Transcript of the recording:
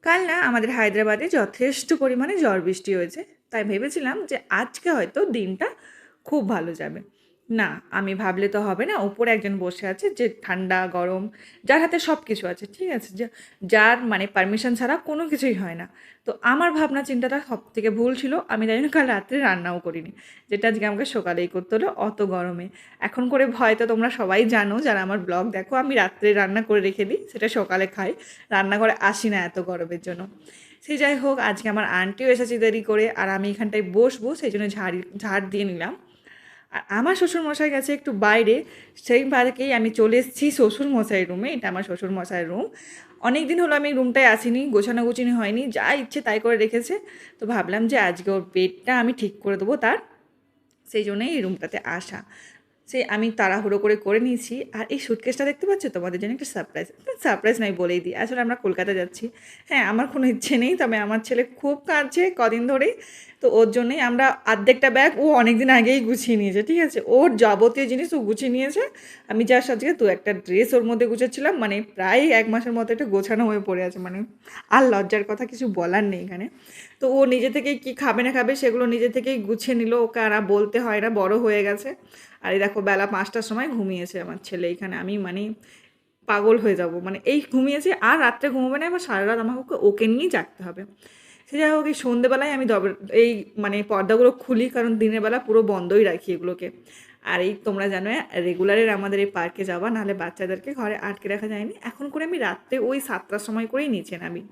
কাল না আমাদের হায়দ্রাবাদে যথেষ্ট পরিমাণে ঝড় বৃষ্টি হয়েছে, তাই ভেবেছিলাম যে আজকে হয়তো দিনটা খুব ভালো যাবে। না, আমি ভাবলে তো হবে না, ওপরে একজন বসে আছে যে ঠান্ডা গরম, যার হাতে সব কিছু আছে, ঠিক আছে, যার মানে পারমিশন ছাড়া কোনো কিছুই হয় না। তো আমার ভাবনা চিন্তাটা সব থেকে ভুল ছিল, আমি তাই জন্য কাল রাত্রে রান্নাও করিনি, যেটা আজকে আমাকে সকালেই করতে হলো অত গরমে। এখন করে ভয় তো তোমরা সবাই জানো, যারা আমার ব্লগ দেখো, আমি রাত্রে রান্না করে রেখে দিই, সেটা সকালে খাই, রান্নাঘরে আসি না এত গরমের জন্য। সে যাই হোক, আজকে আমার আন্টিও এসেছে দেরি করে, আর আমি এখানটায় বসবো সেই জন্য ঝাড় দিয়ে নিলাম। আর আমার শ্বশুরমশাই গেছে একটু বাইরে, সেই বারেকেই আমি চলে এসেছি শ্বশুরমশাইয়ের রুমে। এটা আমার শ্বশুরমশাইয়ের রুম। অনেক দিন হলো আমি রুমটায় আসিনি, গোছানো গুছিনি হয়নি, যা ইচ্ছে তাই করে রেখেছে। তো ভাবলাম যে আজকে ওর বেডটা আমি ঠিক করে দেবো তার, সেই জন্যই এই রুমটাতে আসা। সেই আমি তাড়াহুড়ো করে করে নিয়েছি। আর এই সুটকেসটা দেখতে পাচ্ছ, তোমাদের জন্য একটা সারপ্রাইজ। সারপ্রাইজ নয়, বলেই দিই, আসলে আমরা কলকাতা যাচ্ছি। হ্যাঁ, আমার কোনো ইচ্ছে নেই, তবে আমার ছেলে খুব কাঁদছে কদিন ধরেই। তো ওর জন্যই আমরা অর্ধেকটা ব্যাগ ও অনেক দিন আগেই গুছিয়ে নিয়েছে, ঠিক আছে, ওর যাবতীয় জিনিস ও গুছিয়ে নিয়েছে। আমি যা সাজকে দু একটা ড্রেস ওর মধ্যে গুছাচ্ছিলাম, মানে প্রায় এক মাসের মতো একটা গোছানো হয়ে পড়ে আছে, মানে আর লজ্জার কথা কিছু বলার নেই এখানে। তো ও নিজে থেকেই কী খাবে না খাবে সেগুলো নিজে থেকেই গুছিয়ে নিল, ওকে আর বলতে হয় না, বড় হয়ে গেছে। আর এই দেখো বেলা 5টার সময় ঘুমিয়েছে আমার ছেলে এখানে, আমি মানে পাগল হয়ে যাব, মানে এই ঘুমিয়েছে আর রাত্রে ঘুমোবে না, এবার সারা রাত আমাকে ওকে নিয়েই জাগতে হবে। সে যাই হোক, এই সন্ধ্যেবেলায় আমি এই মানে পর্দাগুলো খুলি, কারণ দিনের বেলা পুরো বন্ধই রাখি এগুলোকে। আর এই তোমরা জানো রেগুলারের আমাদের এই পার্কে যাওয়া, নাহলে বাচ্চাদেরকে ঘরে আটকে রাখা যায়নি। এখন করে আমি রাত্রে ওই 7টার সময় করেই নিচে নামি।